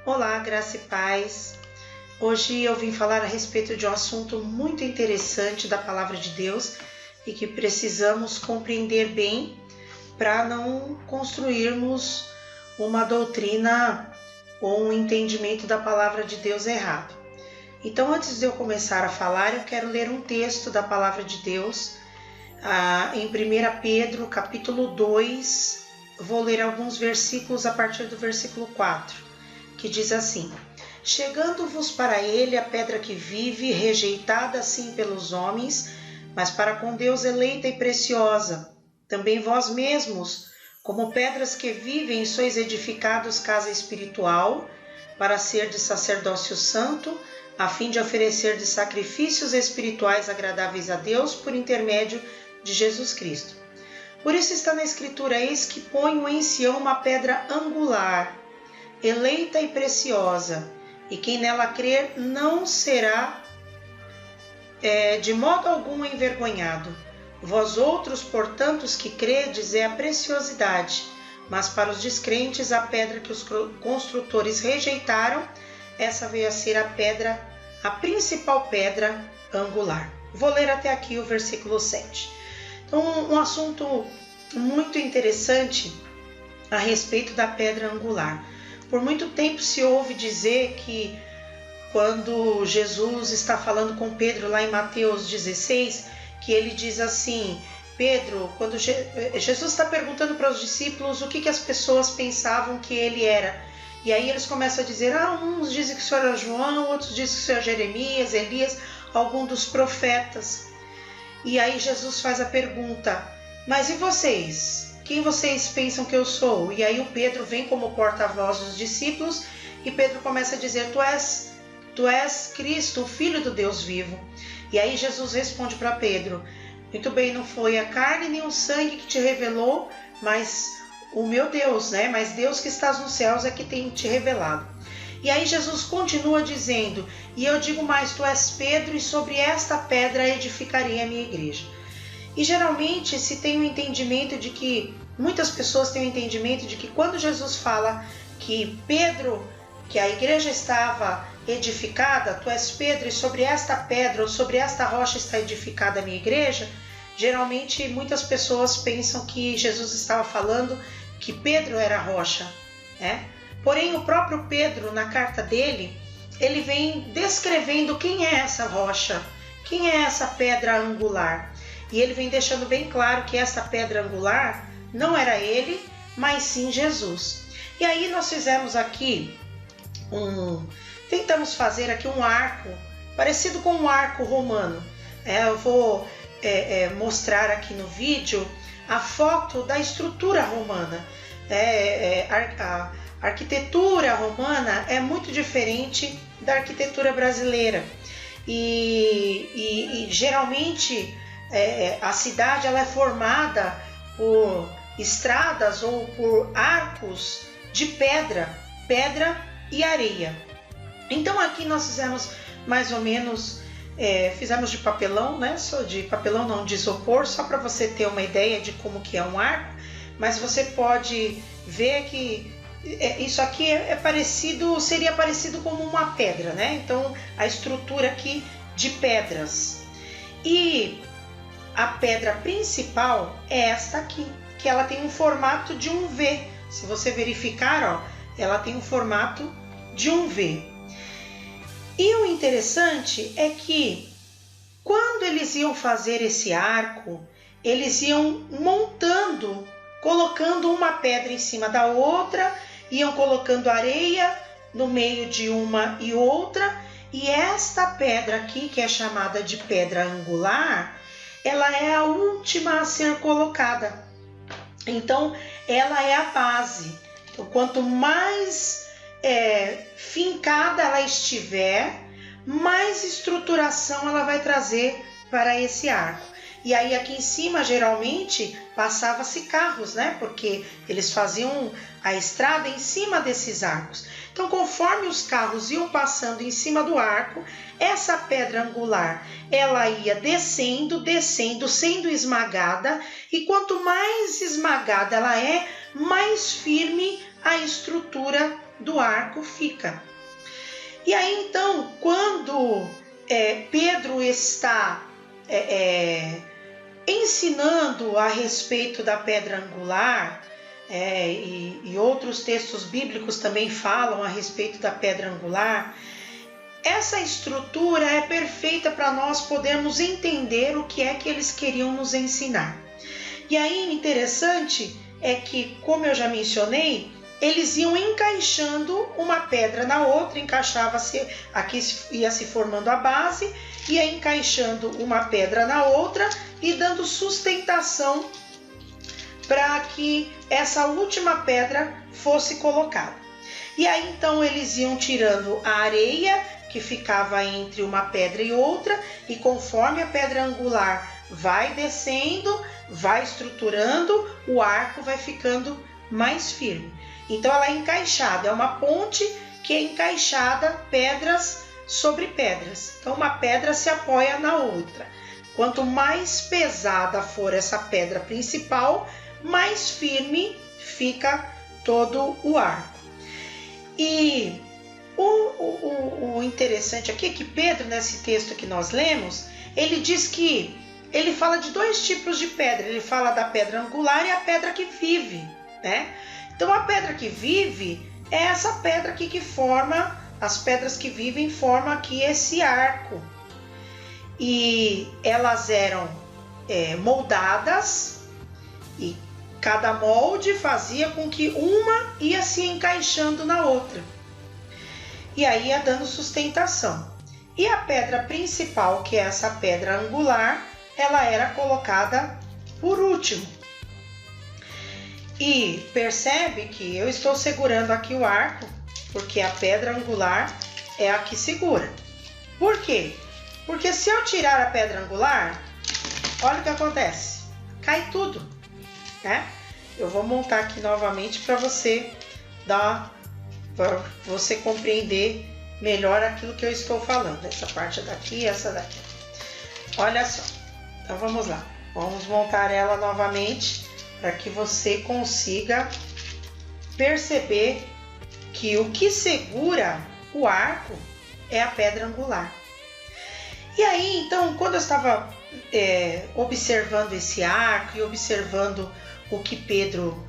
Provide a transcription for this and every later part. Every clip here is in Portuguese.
Olá, graça e paz. Hoje eu vim falar a respeito de um assunto muito interessante da Palavra de Deus e que precisamos compreender bem para não construirmos uma doutrina ou um entendimento da Palavra de Deus errado. Então, antes de eu começar a falar, eu quero ler um texto da Palavra de Deus em 1 Pedro, capítulo 2. Vou ler alguns versículos a partir do versículo 4. Que diz assim: chegando-vos para ele a pedra que vive, rejeitada assim pelos homens, mas para com Deus eleita e preciosa. Também vós mesmos, como pedras que vivem, sois edificados casa espiritual, para ser de sacerdócio santo, a fim de oferecer de sacrifícios espirituais agradáveis a Deus por intermédio de Jesus Cristo. Por isso está na Escritura: eis que ponho em Sião uma pedra angular, eleita e preciosa, e quem nela crer não será de modo algum envergonhado. Vós outros, portanto, os que credes, é a preciosidade, mas para os descrentes a pedra que os construtores rejeitaram, essa veio a ser a principal pedra angular. Vou ler até aqui o versículo 7. Então, um assunto muito interessante a respeito da pedra angular. Por muito tempo se ouve dizer que quando Jesus está falando com Pedro lá em Mateus 16, que ele diz assim: Pedro, quando Jesus está perguntando para os discípulos o que as pessoas pensavam que ele era. E aí eles começam a dizer, uns dizem que o Senhor era João, outros dizem que o Senhor é Jeremias, Elias, algum dos profetas. E aí Jesus faz a pergunta: mas e vocês? Quem vocês pensam que eu sou? E aí o Pedro vem como porta-voz dos discípulos e Pedro começa a dizer: tu és Cristo, o Filho do Deus vivo. E aí Jesus responde para Pedro: muito bem, não foi a carne nem o sangue que te revelou, mas o meu Deus, né? Mas Deus que estás nos céus é que tem te revelado. E aí Jesus continua dizendo: e eu digo mais, tu és Pedro, e sobre esta pedra edificarei a minha igreja. E geralmente se tem um entendimento de que, muitas pessoas têm um entendimento de que quando Jesus fala que Pedro, que a igreja estava edificada, tu és Pedro, e sobre esta pedra ou sobre esta rocha está edificada a minha igreja, geralmente muitas pessoas pensam que Jesus estava falando que Pedro era a rocha, né? Porém, o próprio Pedro, na carta dele, ele vem descrevendo quem é essa rocha, quem é essa pedra angular. E ele vem deixando bem claro que essa pedra angular não era ele, mas sim Jesus. E aí nós fizemos aqui tentamos fazer aqui um arco, parecido com um arco romano. Eu vou mostrar aqui no vídeo a foto da estrutura romana. A arquitetura romana é muito diferente da arquitetura brasileira. E geralmente a cidade ela é formada por estradas ou por arcos de pedra e areia. Então aqui nós fizemos mais ou menos, fizemos de papelão, né? De papelão não, de isopor, só para você ter uma ideia de como que é um arco, mas você pode ver que isso aqui seria parecido como uma pedra, né? Então a estrutura aqui de pedras. E a pedra principal é esta aqui, que ela tem um formato de um V. Se você verificar, ela tem um formato de um V. E o interessante é que quando eles iam fazer esse arco, eles iam montando, colocando uma pedra em cima da outra, iam colocando areia no meio de uma e outra, e esta pedra aqui, que é chamada de pedra angular, ela é a última a ser colocada. Então, ela é a base. Então, quanto mais fincada ela estiver, mais estruturação ela vai trazer para esse arco. E aí aqui em cima, geralmente, passava-se carros, né? Porque eles faziam a estrada em cima desses arcos. Então, conforme os carros iam passando em cima do arco, essa pedra angular, ela ia descendo, sendo esmagada, e quanto mais esmagada ela é, mais firme a estrutura do arco fica. E aí então, quando Pedro está ensinando a respeito da pedra angular, e outros textos bíblicos também falam a respeito da pedra angular, essa estrutura é perfeita para nós podermos entender o que é que eles queriam nos ensinar. E aí, interessante é que, como eu já mencionei, eles iam encaixando uma pedra na outra, encaixava-se, aqui ia se formando a base, ia encaixando uma pedra na outra e dando sustentação para que essa última pedra fosse colocada. E aí então eles iam tirando a areia que ficava entre uma pedra e outra, e conforme a pedra angular vai descendo, vai estruturando, o arco vai ficando mais firme. Então ela é encaixada, é uma ponte que é encaixada pedras sobre pedras. Então uma pedra se apoia na outra. Quanto mais pesada for essa pedra principal, mais firme fica todo o arco. E o interessante aqui é que Pedro, nesse texto que nós lemos, ele diz que ele fala de dois tipos de pedra. Ele fala da pedra angular e a pedra que vive, né? Então a pedra que vive é essa pedra aqui que forma, as pedras que vivem formam aqui esse arco. E elas eram moldadas, e cada molde fazia com que uma ia se encaixando na outra. E aí ia dando sustentação. E a pedra principal, que é essa pedra angular, ela era colocada por último. E percebe que eu estou segurando aqui o arco, porque a pedra angular é a que segura. Por quê? Porque se eu tirar a pedra angular, olha o que acontece. Cai tudo, né? Eu vou montar aqui novamente para você compreender melhor aquilo que eu estou falando. Essa parte daqui e essa daqui. Olha só. Então vamos lá. Vamos montar ela novamente para que você consiga perceber que o que segura o arco é a pedra angular. E aí, então, quando eu estava observando esse arco e observando o que Pedro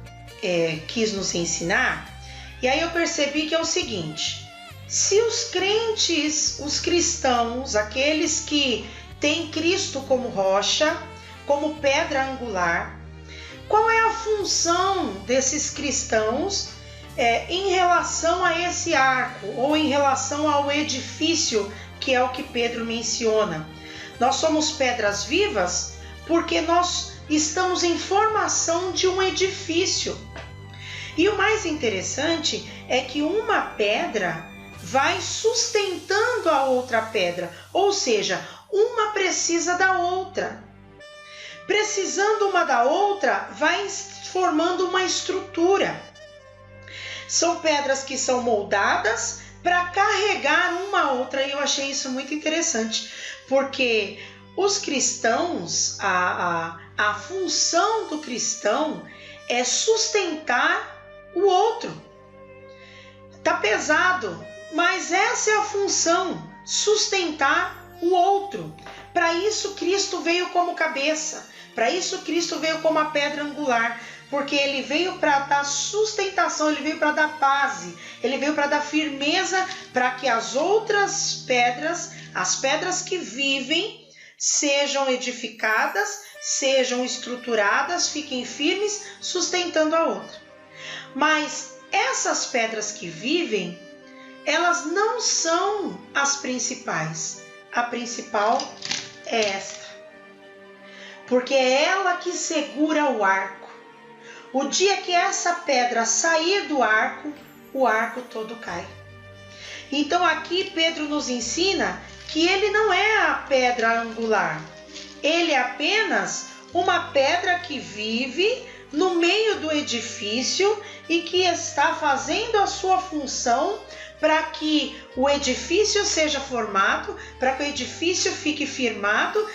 quis nos ensinar, e aí eu percebi que é o seguinte: se os crentes, os cristãos, aqueles que têm Cristo como rocha, como pedra angular, qual é a função desses cristãos em relação a esse arco, ou em relação ao edifício, que é o que Pedro menciona? Nós somos pedras vivas porque nós estamos em formação de um edifício. E o mais interessante é que uma pedra vai sustentando a outra pedra, ou seja, uma precisa da outra. Precisando uma da outra, vai formando uma estrutura. São pedras que são moldadas para carregar uma a outra, e eu achei isso muito interessante, porque os cristãos, a função do cristão é sustentar o outro. Tá pesado, mas essa é a função, sustentar o outro. Para isso Cristo veio como cabeça, para isso Cristo veio como a pedra angular, porque ele veio para dar sustentação, ele veio para dar base, ele veio para dar firmeza, para que as outras pedras, as pedras que vivem, sejam edificadas, sejam estruturadas, fiquem firmes, sustentando a outra. Mas essas pedras que vivem, elas não são as principais. A principal é esta, porque é ela que segura o arco. O dia que essa pedra sair do arco, o arco todo cai. Então aqui Pedro nos ensina que ele não é a pedra angular. Ele é apenas uma pedra que vive no meio do edifício e que está fazendo a sua função para que o edifício seja formado, para que o edifício fique firmado.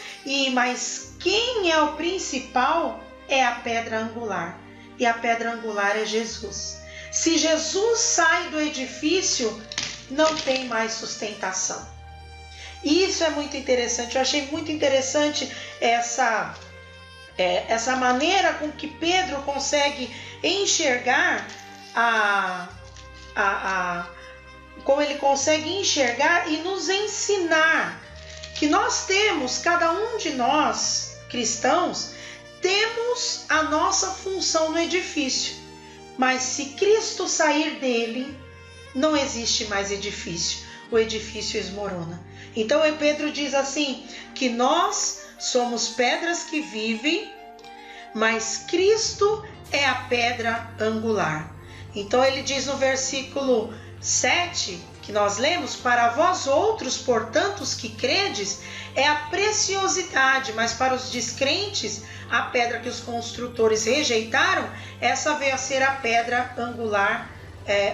Mas quem é o principal é a pedra angular. E a pedra angular é Jesus. Se Jesus sai do edifício, não tem mais sustentação. E isso é muito interessante. Eu achei muito interessante essa maneira com que Pedro consegue enxergar como ele consegue enxergar e nos ensinar que nós temos, cada um de nós cristãos, temos a nossa função no edifício, mas se Cristo sair dele, não existe mais edifício, o edifício esmorona. Então Pedro diz assim, que nós somos pedras que vivem, mas Cristo é a pedra angular. Então ele diz no versículo 7, que nós lemos, para vós outros, portanto, os que credes, é a preciosidade, mas para os descrentes, a pedra que os construtores rejeitaram, essa veio a ser a pedra angular,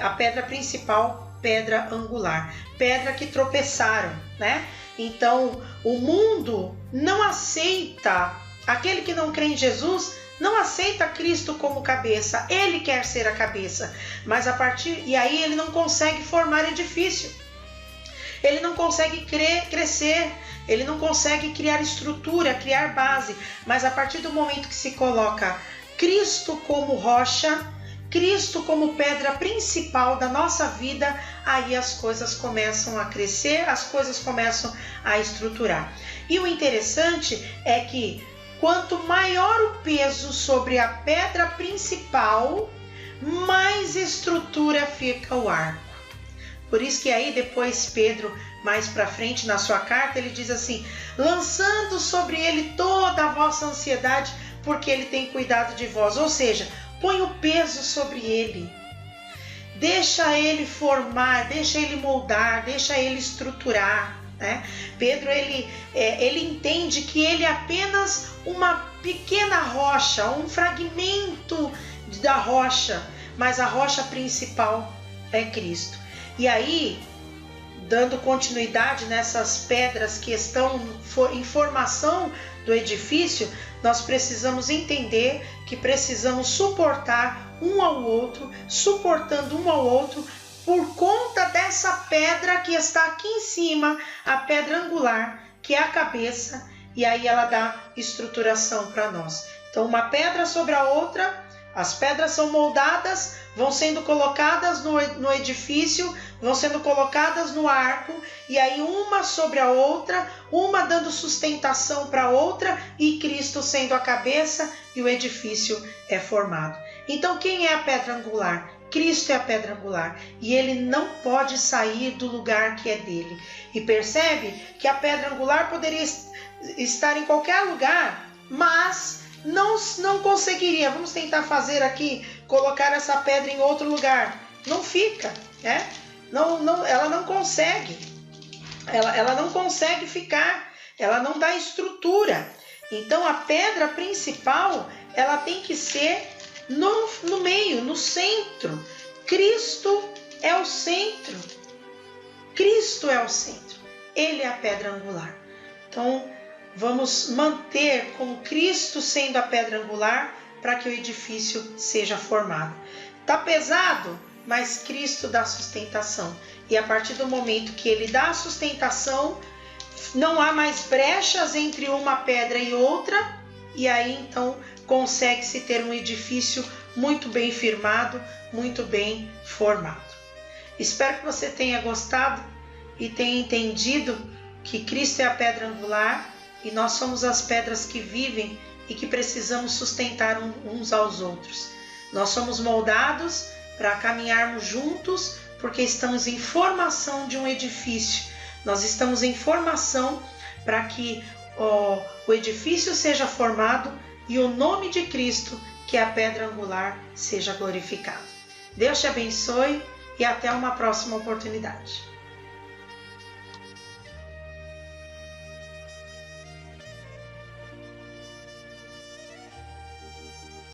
a pedra principal, pedra angular, pedra que tropeçaram, né? Então, o mundo não aceita, aquele que não crê em Jesus, não aceita Cristo como cabeça, ele quer ser a cabeça, mas e aí ele não consegue formar edifício, ele não consegue crescer, ele não consegue criar estrutura, criar base, mas a partir do momento que se coloca Cristo como rocha, Cristo como pedra principal da nossa vida, aí as coisas começam a crescer, as coisas começam a estruturar. E o interessante é que quanto maior o peso sobre a pedra principal, mais estrutura fica o arco. Por isso que aí depois Pedro, mais para frente na sua carta, ele diz assim, lançando sobre ele toda a vossa ansiedade, porque ele tem cuidado de vós. Ou seja, põe o peso sobre ele, deixa ele formar, deixa ele moldar, deixa ele estruturar, né? Pedro ele entende que ele é apenas uma pequena rocha, um fragmento da rocha, mas a rocha principal é Cristo. E aí, dando continuidade nessas pedras que estão em formação do edifício, nós precisamos entender que precisamos suportar um ao outro, suportando um ao outro, por conta dessa pedra que está aqui em cima, a pedra angular, que é a cabeça, e aí ela dá estruturação para nós. Então, uma pedra sobre a outra, as pedras são moldadas, vão sendo colocadas no edifício, vão sendo colocadas no arco, e aí uma sobre a outra, uma dando sustentação para a outra, e Cristo sendo a cabeça, e o edifício é formado. Então, quem é a pedra angular? Cristo é a pedra angular, e ele não pode sair do lugar que é dele. E percebe que a pedra angular poderia estar em qualquer lugar, mas não conseguiria. Vamos tentar fazer aqui, colocar essa pedra em outro lugar. Não fica, né? Ela não consegue. Ela não consegue ficar, ela não dá estrutura. Então a pedra principal, ela tem que ser no meio, no centro. Cristo é o centro. Cristo é o centro. Ele é a pedra angular. Então, vamos manter com Cristo sendo a pedra angular para que o edifício seja formado. Está pesado, mas Cristo dá sustentação. E a partir do momento que ele dá a sustentação, não há mais brechas entre uma pedra e outra, e aí então consegue-se ter um edifício muito bem firmado, muito bem formado. Espero que você tenha gostado e tenha entendido que Cristo é a pedra angular e nós somos as pedras que vivem e que precisamos sustentar uns aos outros. Nós somos moldados para caminharmos juntos porque estamos em formação de um edifício. Nós estamos em formação para que o edifício seja formado e o nome de Cristo, que é a pedra angular, seja glorificado. Deus te abençoe e até uma próxima oportunidade.